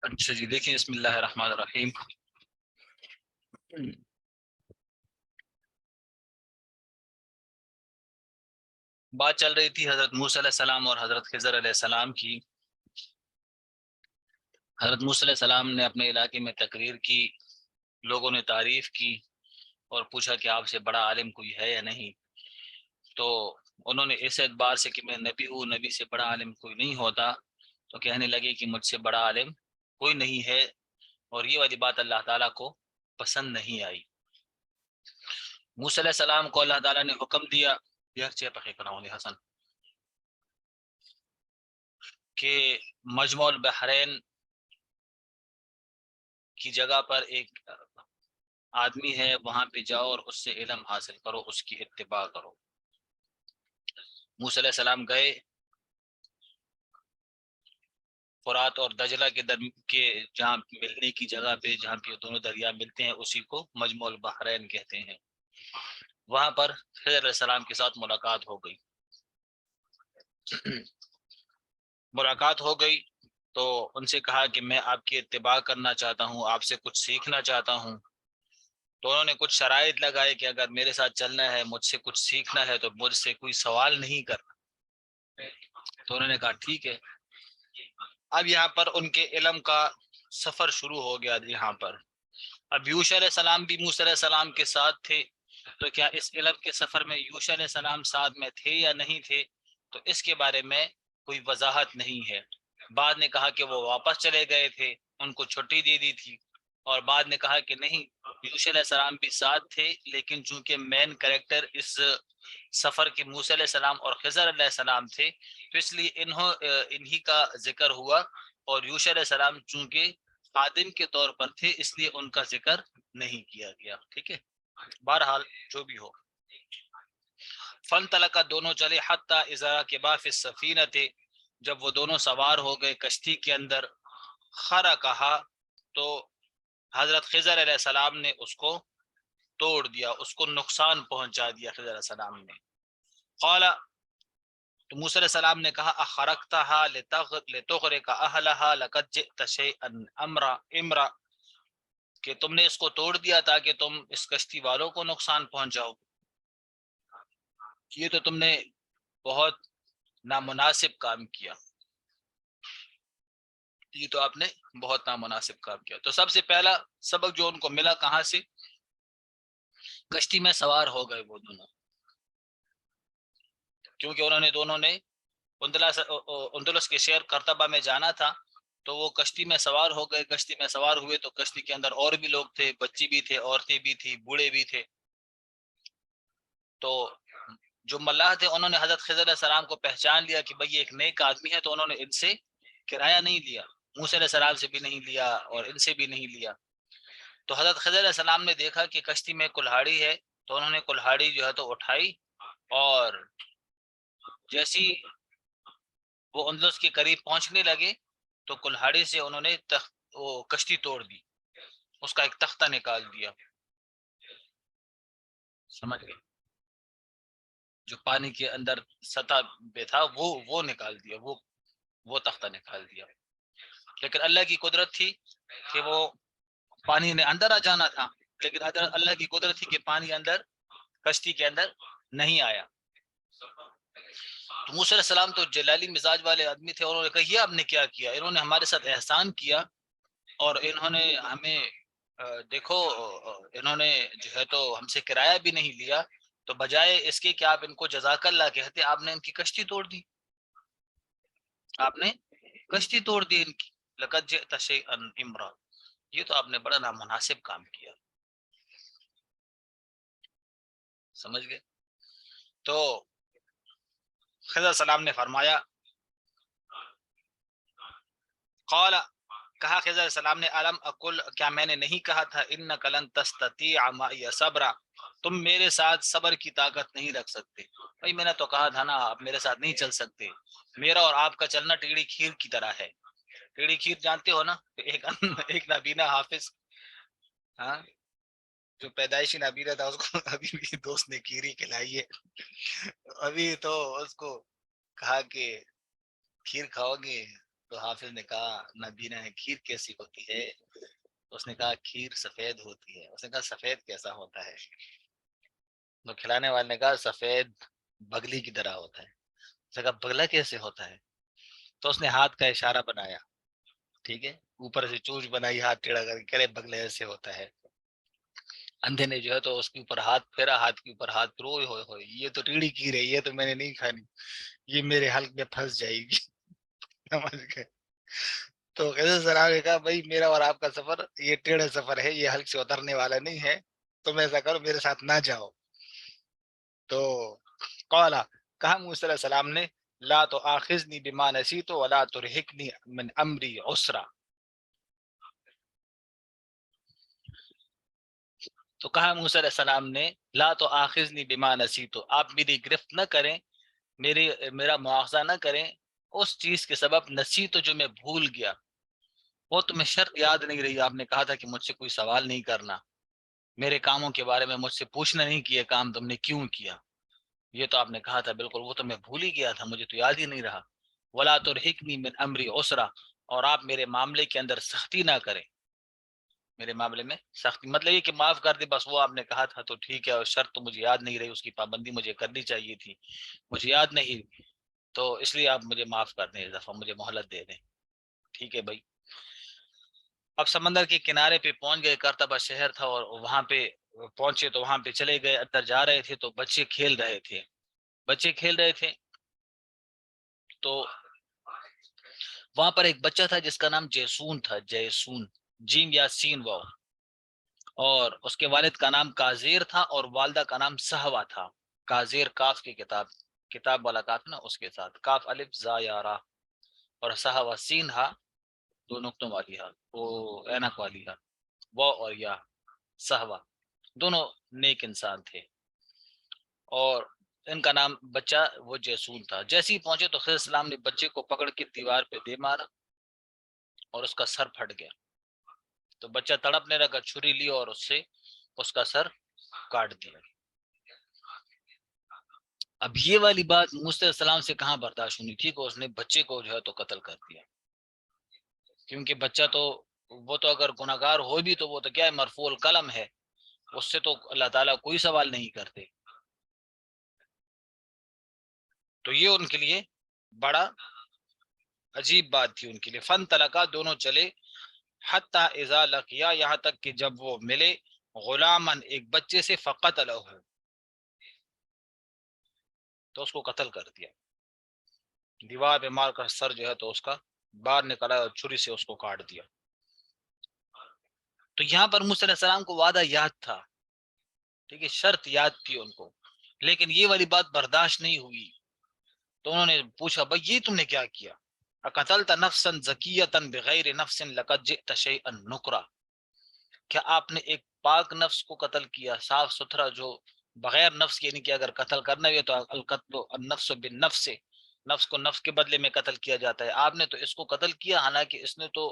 اچھا جی، دیکھیں بسم اللہ الرحمن الرحیم. بات چل رہی تھی حضرت موسیٰ علیہ السلام اور حضرت خضر علیہ السلام کی. حضرت موسیٰ علیہ السلام نے اپنے علاقے میں تقریر کی، لوگوں نے تعریف کی اور پوچھا کہ آپ سے بڑا عالم کوئی ہے یا نہیں. تو انہوں نے اس اعتبار سے کہ میں نبی ہوں، نبی سے بڑا عالم کوئی نہیں ہوتا، تو کہنے لگے کہ مجھ سے بڑا عالم کوئی نہیں ہے. اور یہ والی بات اللہ تعالیٰ کو پسند نہیں آئی. موسیٰ علیہ السلام کو اللہ تعالیٰ نے حکم دیا حسن کہ مجمع البحرین کی جگہ پر ایک آدمی ہے، وہاں پہ جاؤ اور اس سے علم حاصل کرو، اس کی اتباع کرو. موسیٰ علیہ السلام گئے، فرات اور دجلہ کے جہاں ملنے کی جگہ پہ، جہاں پہ دونوں دریا ملتے ہیں، اسی کو مجمع البحرین کہتے ہیں. وہاں پر خضر علیہ السلام کے ساتھ ملاقات ہو گئی. ملاقات ہو گئی تو ان سے کہا کہ میں آپ کی اتباع کرنا چاہتا ہوں، آپ سے کچھ سیکھنا چاہتا ہوں. تو انہوں نے کچھ شرائط لگائے کہ اگر میرے ساتھ چلنا ہے، مجھ سے کچھ سیکھنا ہے، تو مجھ سے کوئی سوال نہیں کرنا. تو انہوں نے کہا ٹھیک ہے. اب یہاں پر ان کے علم کا سفر شروع ہو گیا. یہاں پر اب یوشع علیہ السلام بھی موسیٰ علیہ السلام کے ساتھ تھے، تو کیا اس علم کے سفر میں یوشع علیہ السلام ساتھ میں تھے یا نہیں تھے، تو اس کے بارے میں کوئی وضاحت نہیں ہے. بعد نے کہا کہ وہ واپس چلے گئے تھے، ان کو چھٹی دے دی تھی. اور بعد نے کہا کہ نہیں، یوشع علیہ السلام بھی ساتھ تھے، لیکن چونکہ مین کریکٹر اس سفر کے موسیٰ علیہ السلام اور خضر علیہ السلام تھے، تو اس لیے انہی کا ذکر ہوا. اور یوشع علیہ السلام چونکہ خادم کے طور پر تھے، اس لیے ان کا ذکر نہیں کیا گیا. ٹھیک ہے، بہرحال جو بھی ہو. فَانْطَلَقَا، دونوں چلے، حَتَّى إِذَا رَكِبَا فِي السَّفِينَةِ، جب وہ دونوں سوار ہو گئے کشتی کے اندر. خَرَقَهَا، تو حضرت خضر علیہ السلام نے اس کو توڑ دیا، اس کو نقصان پہنچا دیا خضر علیہ السلام نے. قال، تو موسیٰ علیہ السلام نے کہا اخرقتها لتغرق اهلها لقد جئت شيئا امرا، کہ تم نے اس کو توڑ دیا تاکہ تم اس کشتی والوں کو نقصان پہنچاؤ. یہ تو تم نے بہت نامناسب کام کیا، یہ تو آپ نے بہت نامناسب کام کیا. تو سب سے پہلا سبق جو ان کو ملا کہاں سے؟ کشتی میں سوار ہو گئے وہ دونوں، کیونکہ انہوں نے دونوں نے اندلس کے شہر قرطبہ میں جانا تھا. تو وہ کشتی میں سوار ہو گئے. کشتی میں سوار ہوئے تو کشتی کے اندر اور بھی لوگ تھے، بچی بھی تھے، عورتیں بھی تھی، بوڑھے بھی تھے. تو جو ملاح تھے انہوں نے حضرت خضر علیہ السلام کو پہچان لیا کہ بھئی یہ ایک نیک آدمی ہے، تو انہوں نے ان سے کرایہ نہیں لیا، موسیٰ علیہ السلام سے بھی نہیں لیا اور ان سے بھی نہیں لیا. تو حضرت خضر علیہ السلام نے دیکھا کہ کشتی میں کلہاڑی ہے، تو انہوں نے کلہاڑی جو ہے تو اٹھائی، اور جیسی وہ اندلس کے قریب پہنچنے لگے تو کلہاڑی سے انہوں نے وہ کشتی توڑ دی، اس کا ایک تختہ نکال دیا. سمجھ گئے؟ جو پانی کے اندر سطح پہ تھا وہ نکال دیا، وہ تختہ نکال دیا. لیکن اللہ کی قدرت تھی کہ وہ پانی نے اندر آ جانا تھا، لیکن اللہ کی قدرت تھی کہ پانی اندر کشتی کے اندر نہیں آیا. تو موسیٰ علیہ السلام تو جلالی مزاج والے آدمی تھے، انہوں نے کہا یہ آپ نے کیا کیا؟ انہوں نے ہمارے ساتھ احسان کیا اور انہوں نے ہمیں دیکھو، انہوں نے جو ہے تو ہم سے کرایہ بھی نہیں لیا، تو بجائے اس کے کہ آپ ان کو جزاک اللہ کہتے، آپ نے ان کی کشتی توڑ دی، آپ نے کشتی توڑ دی ان کی. لقد جئت شیئا امرا، یہ تو آپ نے بڑا نامناسب کام کیا. سمجھ گئے؟ تو خضر السلام نے فرمایا، قال، کہا خضر السلام نے، علم اقل، کیا میں نے نہیں کہا تھا، انک لن تستطیع معی صبرا، تم میرے ساتھ صبر کی طاقت نہیں رکھ سکتے. بھائی میں نے تو کہا تھا نا آپ میرے ساتھ نہیں چل سکتے. میرا اور آپ کا چلنا ٹیڑھی کھیر کی طرح ہے. ٹیڑھی کھیر جانتے ہو نا، ایک نابینا حافظ، ہاں، جو پیدائشی نابینا تھا، اس کو ابھی بھی دوست نے کھیری کھلائی ہے. ابھی تو اس کو کہا کہ کھیر کھاؤ گے، تو حافظ نے کہا نبینا ہے کھیر کیسی ہوتی ہے؟ اس نے کہا کھیر سفید ہوتی ہے۔ اس نے کہا سفید کیسا ہوتا ہے؟ تو کھلانے والے نے کہا سفید بگلی کی طرح ہوتا ہے۔ اس نے کہا بگلا کیسے ہوتا ہے؟ تو اس نے ہاتھ کا اشارہ بنایا، ٹھیک ہے، اوپر سے چونچ بنائی ہاتھ ٹیڑھا کر کے، کرے بگلے ایسے ہوتا ہے۔ اندھے نے جو ہے تو اس کے اوپر ہاتھ پھیرا، ہاتھ کے اوپر ہاتھ پھیرا، ہوئے ہوئے یہ تو ٹیڑھی کی رہی ہے، تو میں نے نہیں کھانی، یہ میرے حلق میں پھنس جائے گی۔ سمجھ گئے؟ تو خضر صاحب نے کہا بھائی میرا اور آپ کا سفر یہ ٹیڑھا سفر ہے، یہ حلق سے اترنے والا نہیں ہے، تم ایسا کرو میرے ساتھ نہ جاؤ۔ تو قالا، کہا موسیٰ علیہ السلام نے، لا تو آخذنی بما نسیت ولا ترہقنی من امری عسرا۔ تو کہا موسیٰ علیہ السلام نے، لا تو آخذنی بما نسیت، آپ میری گرفت نہ کریں، میرا مواخذہ نہ کریں اس چیز کے سبب نسیت جو میں بھول گیا۔ وہ تمہیں شرط یاد نہیں رہی، آپ نے کہا تھا کہ مجھ سے کوئی سوال نہیں کرنا، میرے کاموں کے بارے میں مجھ سے پوچھنا نہیں کہ یہ کام تم نے کیوں کیا، یہ تو آپ نے کہا تھا بالکل، وہ تو میں بھول ہی گیا تھا، مجھے تو یاد ہی نہیں رہا۔ ولا ترہقنی من امری عسرا، اور آپ میرے معاملے کے اندر سختی نہ کریں، میرے معاملے میں سختی مطلب یہ کہ معاف کر دے بس، وہ آپ نے کہا تھا تو ٹھیک ہے، اور شرط تو مجھے یاد نہیں رہی، اس کی پابندی مجھے کرنی چاہیے تھی، مجھے یاد نہیں، تو اس لیے آپ مجھے معاف کر دیں، اس دفعہ مجھے مہلت دے دیں۔ ٹھیک ہے بھائی۔ اب سمندر کے کنارے پہ پہنچ گئے، کرتبہ شہر تھا، اور وہاں پہ پہنچے تو وہاں پہ چلے گئے، اندر جا رہے تھے تو بچے کھیل رہے تھے، بچے کھیل رہے تھے، تو وہاں پر ایک بچہ تھا جس کا نام جیسون تھا، جیسون، جیم یا سین واو، اور اس کے والد کا نام کازیر تھا اور والدہ کا نام سہوا تھا۔ کازیر کاف کی کتاب، کتاب والا کاف نا، اس کے ساتھ کاف الف زا یا را، اور سہوا سین ہا، دو نقطوں والی ہا، وہ اینک والی ہا، وہ اور یا سہوا، دونوں نیک انسان تھے، اور ان کا نام بچہ وہ جیسون تھا۔ جیسے ہی پہنچے تو خضر السلام نے بچے کو پکڑ کے دیوار پہ دے مارا اور اس کا سر پھٹ گیا، تو بچہ تڑپنے لگا، چھری لی اور اس سے اس کا سر کاٹ دیا۔ اب یہ والی بات موسیٰ علیہ السلام سے کہاں برداشت ہونی تھی کہ اس نے بچے کو جو ہے تو قتل کر دیا، کیونکہ بچہ تو وہ تو اگر گناہگار ہو بھی تو وہ تو کیا ہے، مرفوع القلم ہے، اس سے تو اللہ تعالیٰ کوئی سوال نہیں کرتے۔ تو یہ ان کے لیے بڑا عجیب بات تھی ان کے لیے۔ فن تلقا، دونوں چلے، حتی اذا لقیا، یہاں تک کہ جب وہ ملے، غلامن، ایک بچے سے، فقتلہ، تو اس کو قتل کر دیا، دیوار پہ مار کر سر جو ہے تو اس کا باہر نکلا اور چھری سے اس کو کاٹ دیا۔ تو یہاں پر موسیٰ علیہ السلام کو وعدہ یاد تھا، ٹھیک ہے، شرط یاد تھی ان کو، لیکن یہ والی بات برداشت نہیں ہوئی، تو انہوں نے پوچھا بھائی یہ تم نے کیا کیا؟ اقتلت نفسا زکیۃ بغیر نفس لقد جئت شیئا نکرا، کیا آپ نے ایک پاک نفس کو قتل کیا، صاف ستھرا، جو بغیر نفس، یعنی کہ اگر قتل کرنا ہے تو القتل النفس بالنفس، نفس کو نفس کے بدلے میں قتل کیا جاتا ہے، آپ نے تو اس کو قتل کیا، حالانکہ اس نے تو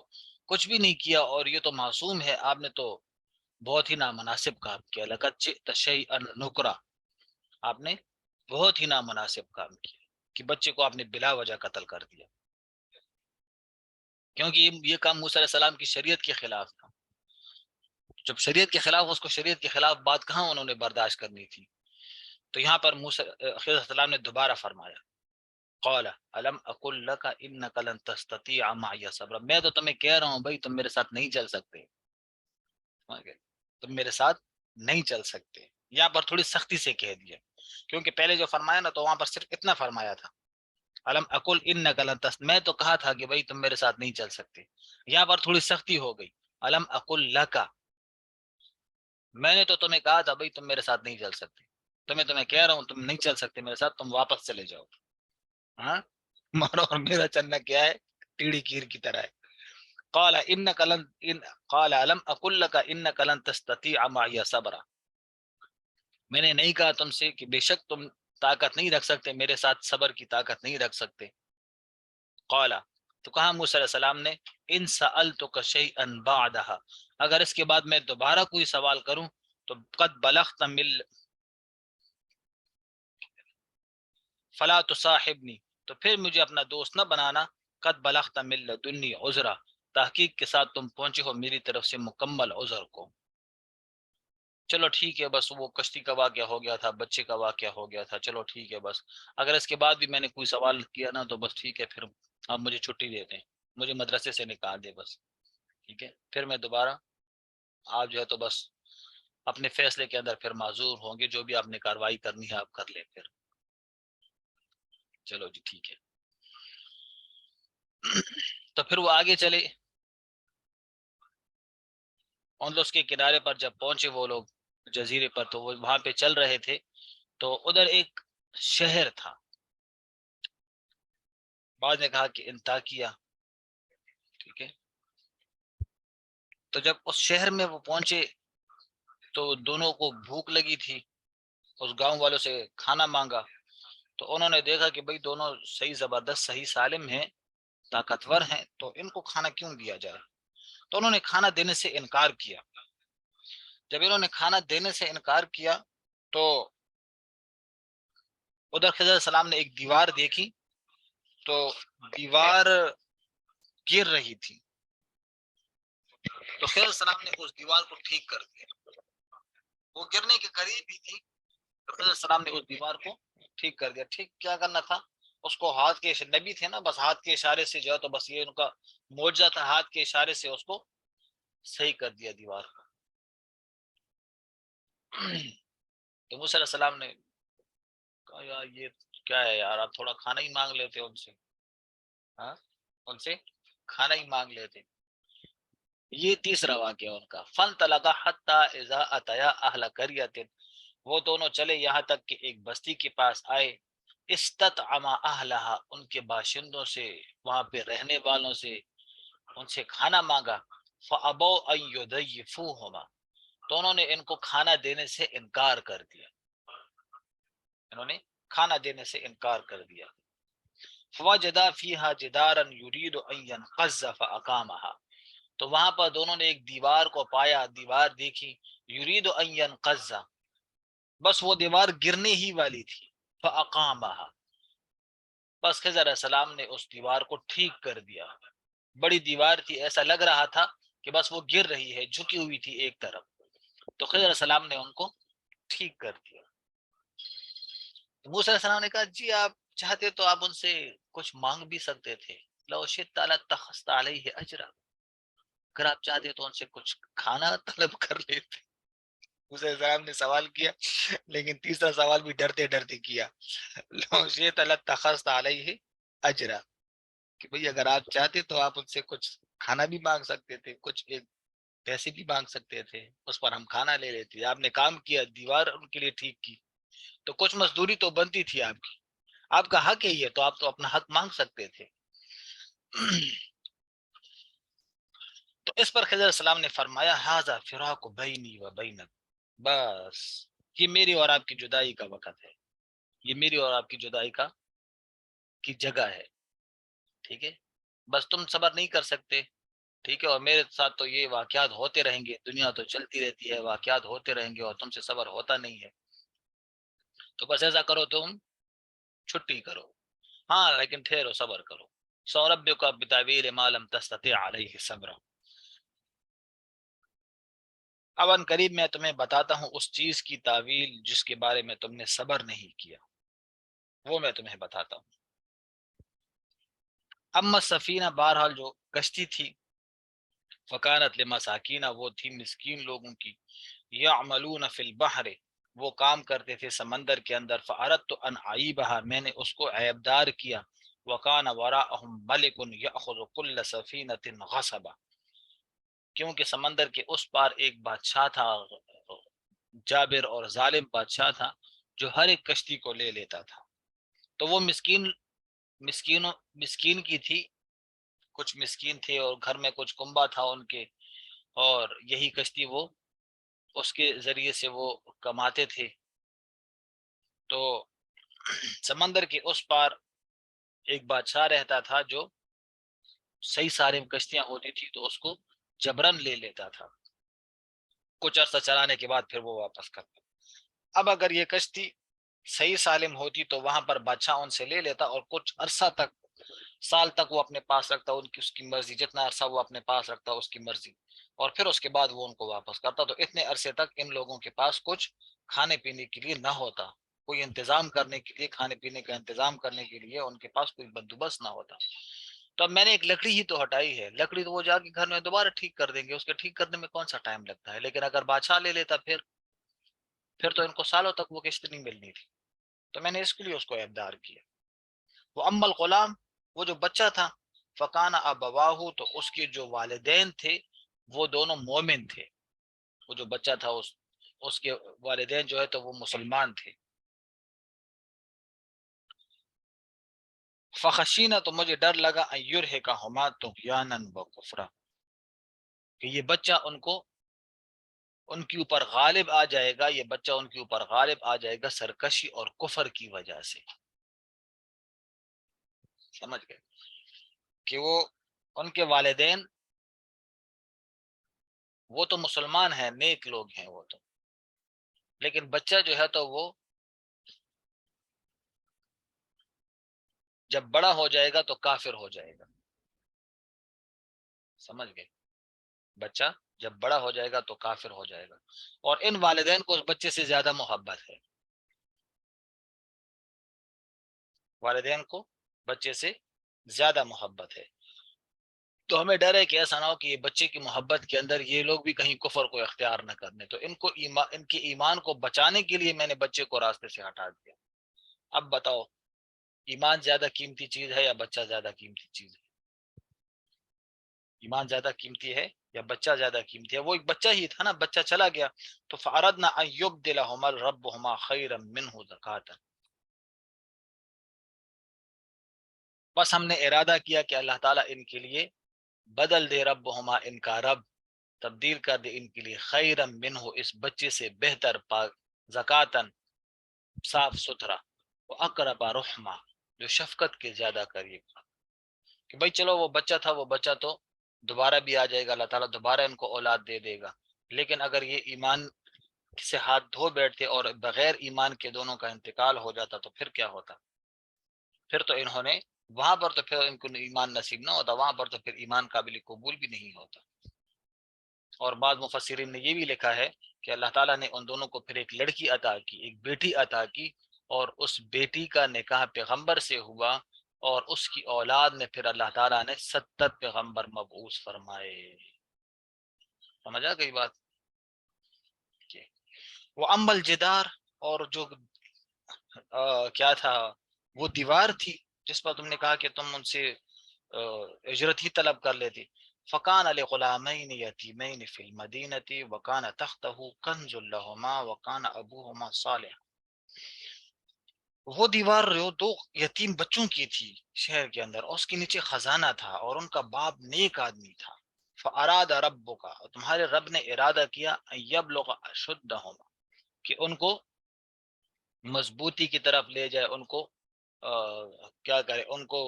کچھ بھی نہیں کیا اور یہ تو معصوم ہے، آپ نے تو بہت ہی نامناسب کام کیا، لقد جئت شیئا نکرا، آپ نے بہت ہی نامناسب کام کیا کہ بچے کو آپ نے بلا وجہ قتل کر دیا، کیونکہ یہ کام موسیٰ علیہ السلام کی شریعت کے خلاف تھا، جب شریعت کے خلاف، اس کو شریعت کے خلاف بات کہاں انہوں نے برداشت کرنی تھی۔ تو یہاں پر موسیٰ خضر علیہ السلام نے دوبارہ فرمایا، قال الم اقل لك انك لن تستطيع معي صبرا، میں تو تمہیں کہہ رہا ہوں بھائی تم میرے ساتھ نہیں چل سکتے، تم میرے ساتھ نہیں چل سکتے، یہاں پر تھوڑی سختی سے کہہ دیا، کیونکہ پہلے جو فرمایا نا تو وہاں پر صرف اتنا فرمایا تھا، الم اقل انك لن تستطيع، میں تو کہا تھا کہ بھائی تم میرے ساتھ نہیں چل سکتے، یہاں پر تھوڑی سختی ہو گئی، الم اقل لك، میں نے تو تمہیں کہا تھا بھائی تم میرے ساتھ نہیں چل سکتے، تمہیں کہہ رہا ہوں تم نہیں چل سکتے میرے ساتھ، تم واپس چلے جاؤ، ہاں، مارو، اور میرا چلنا کیا ہے، ٹیڑھی کیر کی طرح ہے۔ قال انك لن قال الم اقل لك انك لن تستطيع معي صبرا، میں نے نہیں کہا تم سے کہ بے شک تم طاقت نہیں رکھ سکتے میرے ساتھ، صبر کی طاقت نہیں رکھ سکتے۔ قال، تو کہا موسیٰ علیہ السلام نے، ان سألتك شيئا بعدها، اگر اس کے بعد میں دوبارہ کوئی سوال کروں تو قد بلغت من فلا تصاحبنی، تو پھر مجھے اپنا دوست نہ بنانا، قد بلغت من لدنی عذرا، تحقیق کے ساتھ تم پہنچے ہو میری طرف سے مکمل عذر کو۔ چلو ٹھیک ہے، بس وہ کشتی کا واقعہ ہو گیا تھا، بچے کا واقعہ ہو گیا تھا، چلو ٹھیک ہے، بس اگر اس کے بعد بھی میں نے کوئی سوال کیا نا تو بس ٹھیک ہے، پھر آپ مجھے چھٹی دے دیں، مجھے مدرسے سے نکال دیں بس، ٹھیک ہے، پھر میں دوبارہ آپ جو ہے تو بس اپنے فیصلے کے اندر پھر معذور ہوں گے، جو بھی آپ نے کارروائی کرنی ہے آپ کر لیں پھر۔ چلو جی ٹھیک ہے۔ تو پھر وہ آگے چلے، اندلس کے کنارے پر جب پہنچے وہ لوگ جزیرے پر، تو وہ وہاں پہ چل رہے تھے، تو ادھر ایک شہر تھا، بعد نے کہا کہ انطاکیہ، ٹھیک ہے۔ تو جب اس شہر میں وہ پہنچے تو دونوں کو بھوک لگی تھی، اس گاؤں والوں سے کھانا مانگا، تو انہوں نے دیکھا کہ بھئی دونوں صحیح زبردست صحیح سالم ہیں، طاقتور ہیں، تو ان کو کھانا کیوں دیا جائے، تو انہوں نے کھانا دینے سے انکار کیا۔ جب انہوں نے کھانا دینے سے انکار کیا تو ادھر خضر علیہ السلام نے ایک دیوار دیکھی، تو دیوار گر رہی تھی، تو خضر علیہ السلام نے اس دیوار کو ٹھیک کر دیا، وہ گرنے کے قریب ہی تھی، تو خضر علیہ السلام نے اس دیوار کو ٹھیک کر دیا۔ ٹھیک کیا کرنا تھا، اس کو ہاتھ کے نبی تھے نا، بس ہاتھ کے اشارے سے جو ہے تو بس یہ ان کا معجزہ تھا، ہاتھ کے اشارے سے اس کو صحیح کر دیا دیوار کو۔ تو موسیٰ علیہ السلام نے کہا یار یہ کیا ہے یار، آپ تھوڑا کھانا ہی مانگ لیتے ان سے، ہاں ان سے کھانا ہی مانگ لیتے۔ یہ تیسرا واقعہ ان کا، فانطلقا حتی اذا اتیا اہل قریۃ، وہ دونوں چلے یہاں تک کہ ایک بستی کے پاس آئے، استطعما اہلہا، ان کے باشندوں سے، وہاں پہ رہنے والوں سے ان سے کھانا مانگا، فابوا ان یضیفوہما، تو انہوں نے ان کو کھانا دینے سے انکار کر دیا، انہوں نے کھانا دینے سے انکار کر دیا۔ فوجدا فیہا جدارا یرید ان ینقض فاقامہا، تو وہاں پر دونوں نے ایک دیوار کو پایا، دیوار دیکھی، یرید ان ینقض، بس وہ دیوار گرنے ہی والی تھی، فاقامہا، بس خضر علیہ السلام نے اس دیوار کو ٹھیک کر دیا۔ بڑی دیوار تھی، ایسا لگ رہا تھا کہ بس وہ گر رہی ہے، جھکی ہوئی تھی ایک طرف، تو خضر علیہ السلام نے ان کو ٹھیک کر دیا۔ موسیٰ علیہ السلام نے کہا جی آپ چاہتے تو آپ ان سے کچھ مانگ بھی سکتے تھے، لو شئت لاتخذت علیہ اجرا، اگر آپ چاہتے تو ان سے کچھ کھانا طلب کر لیتے۔ موسیٰ علیہ السلام نے سوال کیا، لیکن تیسرا سوال بھی ڈرتے ڈرتے کیا، لو شئت لاتخذت علیہ اجرا، کہ بھئی اگر آپ چاہتے تو آپ ان سے کچھ کھانا بھی مانگ سکتے تھے، کچھ ایک پیسے بھی مانگ سکتے تھے، اس پر ہم کھانا لے لیتے، آپ نے کام کیا، دیوار ان کے لیے ٹھیک کی، تو کچھ مزدوری تو بنتی تھی آپ کی، آپ کا حق ہے یہ، تو آپ تو اپنا حق مانگ سکتے تھے۔ تو اس پر خضر علیہ السلام نے فرمایا ھذا فراق بینی و بینک، بس یہ میری اور آپ کی جدائی کا وقت ہے، یہ میری اور آپ کی جدائی کی جگہ ہے، ٹھیک ہے، بس تم صبر نہیں کر سکتے، ٹھیک ہے، اور میرے ساتھ تو یہ واقعات ہوتے رہیں گے، دنیا تو چلتی رہتی ہے، واقعات ہوتے رہیں گے اور تم سے صبر ہوتا نہیں ہے، تو بس ایسا کرو تم چھٹی کرو، ہاں لیکن ٹھہرو صبر کرو، سوربک بتعبیر ما لم تستطع علیہ صبرا، اب ان قریب میں تمہیں بتاتا ہوں اس چیز کی تعویل جس کے بارے میں تم نے صبر نہیں کیا، وہ میں تمہیں بتاتا ہوں۔ اما السفینہ، بہرحال جو کشتی تھی، فکانت لمساکین، وہ تھی مسکین لوگوں کی، یعملون فی البحر، وہ کام کرتے تھے سمندر کے اندر، فاردت ان اعیبها، میں نے اس کو عیبدار کیا، وکان وراءهم ملک یاخذ کل سفینۃ غصبا، کیونکہ سمندر کے اس پار ایک بادشاہ تھا، جابر اور ظالم بادشاہ تھا، جو ہر ایک کشتی کو لے لیتا تھا، تو وہ مسکین کی تھی، کچھ مسکین تھے اور گھر میں کچھ کنبا تھا ان کے، اور یہی کشتی وہ اس کے ذریعے سے وہ کماتے تھے، تو سمندر کے اس پار ایک بادشاہ رہتا تھا جو صحیح سالم کشتیاں ہوتی تھی تو اس کو جبرن لے لیتا تھا، کچھ عرصہ چلانے کے بعد پھر وہ واپس کرتا۔ اب اگر یہ کشتی صحیح سالم ہوتی تو وہاں پر بادشاہ ان سے لے لیتا اور کچھ عرصہ تک سال تک وہ اپنے پاس رکھتا، ان کی اس کی مرضی، جتنا عرصہ وہ اپنے پاس رکھتا اس کی مرضی، اور پھر اس کے بعد وہ ان کو واپس کرتا۔ تو اتنے عرصے تک ان لوگوں کے پاس کچھ کھانے پینے کے لیے نہ ہوتا، کوئی انتظام کرنے کے لیے، کھانے پینے کا انتظام کرنے کے لیے ان کے پاس کوئی بندوبست نہ ہوتا۔ تو اب میں نے ایک لکڑی ہی تو ہٹائی ہے، لکڑی تو وہ جا کے گھر میں دوبارہ ٹھیک کر دیں گے، اس کے ٹھیک کرنے میں کون سا ٹائم لگتا ہے، لیکن اگر بادشاہ لے لیتا پھر تو ان کو سالوں تک وہ قسط نہیں ملنی تھی۔ تو میں نے اس کے لیے اس کو ابدار کیا۔ وہ ام الغلام، وہ جو بچہ تھا، فکان ابواہ، تو اس کے جو والدین تھے وہ دونوں مومن تھے، وہ جو بچہ تھا اس کے والدین جو ہے تو وہ مسلمان تھے۔ فخشینا، تو مجھے ڈر لگا، ایرہقہما طغیانا وکفرا، کہ یہ بچہ ان کے اوپر غالب آ جائے گا، یہ بچہ ان کے اوپر غالب آ جائے گا سرکشی اور کفر کی وجہ سے۔ سمجھ گئے کہ وہ ان کے والدین وہ تو مسلمان ہیں، نیک لوگ ہیں وہ تو، لیکن بچہ جو ہے تو وہ جب بڑا ہو جائے گا تو کافر ہو جائے گا۔ سمجھ گئے، بچہ جب بڑا ہو جائے گا تو کافر ہو جائے گا، اور ان والدین کو اس بچے سے زیادہ محبت ہے، والدین کو بچے سے زیادہ محبت ہے۔ تو ہمیں ڈر ہے کہ ایسا نہ ہو کہ یہ بچے کی محبت کے اندر یہ لوگ بھی کہیں کفر کو اختیار نہ کرنے، تو ان کے ایمان کو بچانے کے لیے میں نے بچے کو راستے سے ہٹا دیا۔ اب بتاؤ، ایمان زیادہ قیمتی چیز ہے یا بچہ زیادہ قیمتی چیز ہے؟ ایمان زیادہ قیمتی ہے یا بچہ زیادہ قیمتی ہے؟ وہ ایک بچہ ہی تھا نا، بچہ چلا گیا، تو فَأَرَدْنَا أَن يُبْدِلَهُمَا رَبُّهُمَا خَيْرًا مِنْهُ زَكَاةً، بس ہم نے ارادہ کیا کہ اللہ تعالیٰ ان کے لیے بدل دے، ربہما، ان کا رب تبدیل کر دے ان کے لیے، خیرا منہ، اس بچے سے بہتر، پاک، زکاتن، صاف ستھرا، اقرب رحمہ، جو شفقت کے زیادہ قریب تھا، کہ بھائی چلو وہ بچہ تھا، وہ بچہ تو دوبارہ بھی آ جائے گا، اللہ تعالیٰ دوبارہ ان کو اولاد دے دے گا، لیکن اگر یہ ایمان سے ہاتھ دھو بیٹھتے اور بغیر ایمان کے دونوں کا انتقال ہو جاتا تو پھر کیا ہوتا؟ پھر تو انہوں نے وہاں پر تو پھر ان کو ایمان نصیب نہ ہوتا، وہاں پر تو پھر ایمان قابل قبول بھی نہیں ہوتا۔ اور بعض مفسرین نے یہ بھی لکھا ہے کہ اللہ تعالیٰ نے ان دونوں کو پھر ایک لڑکی عطا کی، ایک بیٹی عطا کی، اور اس بیٹی کا نکاح پیغمبر سے ہوا، اور اس کی اولاد میں پھر اللہ تعالیٰ نے 70 پیغمبر مبعوث فرمائے۔ سمجھا گئی بات؟ وہ امبل جدار، اور جو کیا تھا، وہ دیوار تھی جس پر تم نے کہا کہ تم ان سے اجرت ہی طلب کر لیتی، فکان لغلامین یتیمین فی المدینۃ وکان تحتہ کنز لہما وکان ابوہما صالحا، وہ دیوار جو دو یتیم بچوں کی تھی شہر کے اندر، اور اس کے نیچے خزانہ تھا، اور ان کا باپ نیک آدمی تھا، فاراد ربک، تمہارے رب نے ارادہ کیا، ان یبلغ اشدہما، کہ ان کو مضبوطی کی طرف لے جائے، ان کو کیا کرے، ان کو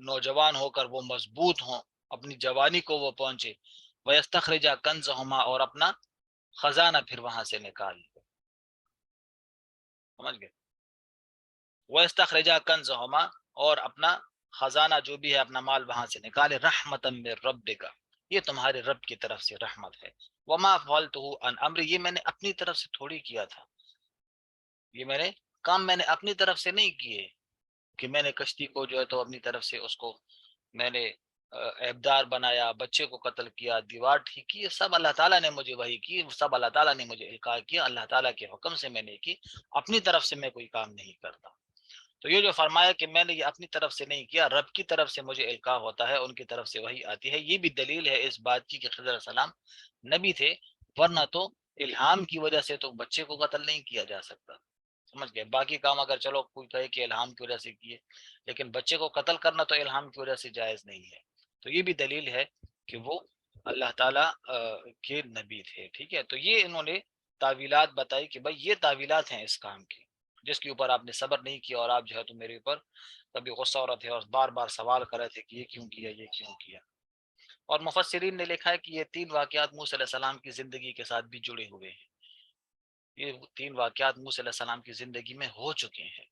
نوجوان ہو کر وہ مضبوط ہوں، اپنی جوانی کو وہ پہنچے، وَيَسْتَخْرِجَ كَنْزَهُمَا، اور اپنا خزانہ پھر وہاں سے نکال لے۔ سمجھ گئے؟ وَيَسْتَخْرِجَ كَنْزَهُمَا، اور اپنا خزانہ جو بھی ہے اپنا مال وہاں سے نکالے، رحمتاً من ربک، یہ تمہارے رب کی طرف سے رحمت ہے، وما فعلته عن امر، یہ میں نے اپنی طرف سے تھوڑی کیا تھا، یہ میں نے اپنی طرف سے نہیں کیے، کہ میں نے کشتی کو جو ہے تو اپنی طرف سے اس کو میں نے عیبدار بنایا، بچے کو قتل کیا، دیوار ٹھیک کی، یہ سب اللہ تعالیٰ نے مجھے وحی کی، سب اللہ تعالیٰ نے مجھے القاء کیا، اللہ تعالیٰ کے حکم سے میں نے کی، اپنی طرف سے میں کوئی کام نہیں کرتا۔ تو یہ جو فرمایا کہ میں نے یہ اپنی طرف سے نہیں کیا، رب کی طرف سے مجھے القاء ہوتا ہے، ان کی طرف سے وحی آتی ہے، یہ بھی دلیل ہے اس بات کی کہ خضر علیہ السلام نبی تھے، ورنہ تو الہام کی وجہ سے تو بچے کو قتل نہیں کیا جا سکتا۔ سمجھ گئے؟ باقی کام اگر چلو کوئی کہے کہ الہام کی وجہ سے کیے، لیکن بچے کو قتل کرنا تو الہام کی وجہ سے جائز نہیں ہے۔ تو یہ بھی دلیل ہے کہ وہ اللہ تعالیٰ کے نبی تھے۔ ٹھیک ہے، تو یہ انہوں نے تعویلات بتائی کہ بھائی یہ تعویلات ہیں اس کام کی، جس کے اوپر آپ نے صبر نہیں کیا، اور آپ جو ہے تو میرے اوپر کبھی غصہ ہو رہے تھے اور بار بار سوال کر رہے تھے کہ یہ کیوں کیا، یہ کیوں کیا۔ اور مفسرین نے لکھا ہے کہ یہ 3 واقعات موسیٰ علیہ السلام کی زندگی کے ساتھ بھی جڑے ہوئے ہیں، یہ 3 واقعات موسیٰ علیہ السلام کی زندگی میں ہو چکے ہیں۔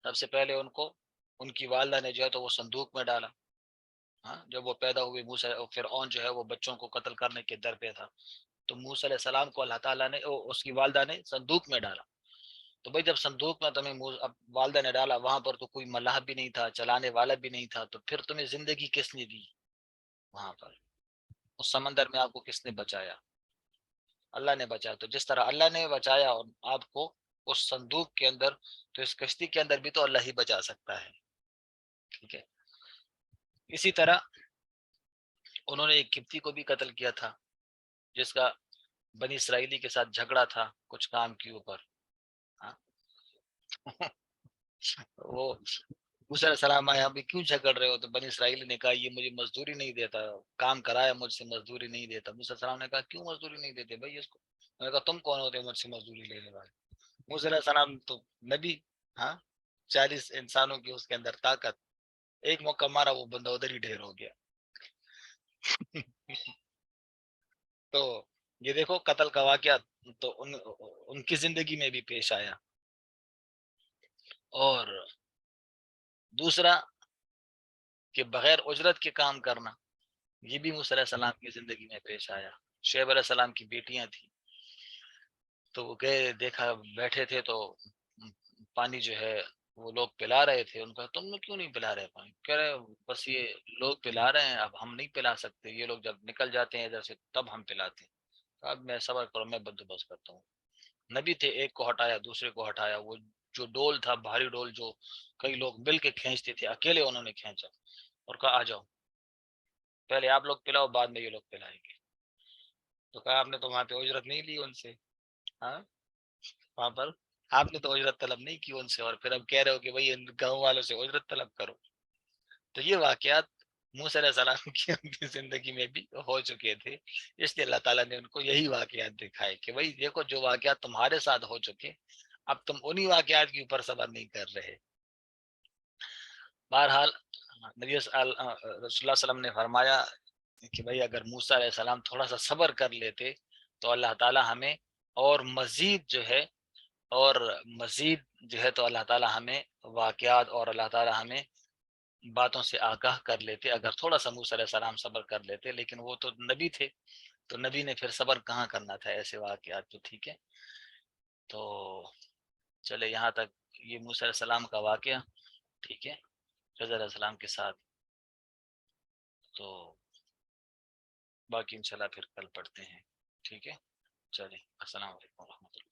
سب سے پہلے ان کو ان کی والدہ نے جو ہے تو وہ صندوق میں ڈالا. ہاں جب وہ پیدا ہوئے موسیٰ فرعون جو ہے وہ بچوں کو قتل کرنے کے در پہ تھا, تو موسیٰ علیہ السلام کو اللہ تعالیٰ نے اس کی والدہ نے صندوق میں ڈالا. تو بھائی جب صندوق میں تمہیں اب والدہ نے ڈالا, وہاں پر تو کوئی ملاح بھی نہیں تھا, چلانے والا بھی نہیں تھا, تو پھر تمہیں زندگی کس نے دی وہاں پر؟ اس سمندر میں آپ کو کس نے بچایا؟ اللہ نے بچایا. تو جس طرح اللہ نے بچایا آپ کو اس صندوق کے اندر, تو اس کشتی کے اندر بھی تو اللہ ہی بچا سکتا ہے. ٹھیک ہے. اسی طرح انہوں نے ایک قبطی کو بھی قتل کیا تھا, جس کا بنی اسرائیلی کے ساتھ جھگڑا تھا کچھ کام کے اوپر. ہاں وہ موسیٰ علیہ السلام آئے, ابھی کیوں جھگڑ رہے ہو؟ تو بنی اسرائیل نے کہا یہ مجھے مزدوری نہیں دیتا, کام کرایا مجھ سے, مزدوری نہیں دیتا. موسیٰ علیہ السلام نے کہا کیوں مزدوری نہیں دیتے بھائی اس کو؟ میں نے کہا تم کون ہوتے مجھ سے مزدوری لینے والے؟ موسیٰ علیہ السلام تو نبی, ہاں 40 انسانوں کی اس کے اندر طاقت, ایک موقع مارا وہ بندہ ادھر ہی ڈھیر ہو گیا. تو یہ دیکھو قتل کا واقعہ تو ان کی زندگی میں بھی پیش آیا. اور دوسرا کہ بغیر اجرت کے کام کرنا, یہ بھی موسیٰ علیہ السلام کی زندگی میں پیش آیا. شعیب علیہ السلام کی بیٹیاں تھیں, تو وہ گئے, دیکھا بیٹھے تھے تو پانی جو ہے وہ لوگ پلا رہے تھے. ان کا تم لوگ کیوں نہیں پلا رہے پانی؟ کہہ رہے بس یہ لوگ پلا رہے ہیں, اب ہم نہیں پلا سکتے, یہ لوگ جب نکل جاتے ہیں ادھر سے تب ہم پلاتے ہیں. اب میں صبر کرو, میں بندوبست کرتا ہوں. نبی تھے, ایک کو ہٹایا دوسرے کو ہٹایا. وہ جو ڈول تھا, بھاری ڈول جو کئی لوگ مل کے کھینچتے تھے, اکیلے انہوں نے کھینچا اور کہا آ جاؤ, پہلے آپ لوگ پلاؤ, بعد میں یہ لوگ پلائیں گے. تو کہا آپ نے تو وہاں پہ اجرت نہیں لی ان سے, ہاں وہاں پر آپ نے تو اجرت طلب نہیں کی ان سے, اور پھر اب کہہ رہے ہو کہ بھائی گاؤں والوں سے اجرت طلب کرو. تو یہ واقعات موسیٰ علیہ السلام کی ان کی زندگی میں بھی ہو چکے تھے, اس لیے اللہ تعالیٰ نے ان کو یہی واقعات دکھائے کہ بھائی دیکھو جو واقعات تمہارے ساتھ ہو چکے, اب تم انہی واقعات کے اوپر صبر نہیں کر رہے. بہرحال نبی رسول اللہ صلی اللہ علیہ وسلم نے فرمایا کہ بھائی اگر موسیٰ علیہ السلام تھوڑا سا صبر کر لیتے تو اللہ تعالیٰ ہمیں اور مزید جو ہے تو اللہ تعالیٰ ہمیں واقعات اور اللہ تعالیٰ ہمیں باتوں سے آگاہ کر لیتے اگر تھوڑا سا موسیٰ علیہ السلام صبر کر لیتے. لیکن وہ تو نبی تھے, تو نبی نے پھر صبر کہاں کرنا تھا ایسے واقعات. تو ٹھیک ہے, تو چلے یہاں تک یہ موسیٰ علیہ السلام کا واقعہ. ٹھیک ہے, خضر علیہ السلام کے ساتھ. تو باقی انشاءاللہ پھر کل پڑھتے ہیں. ٹھیک ہے, چلیں, السلام علیکم و رحمۃ اللہ.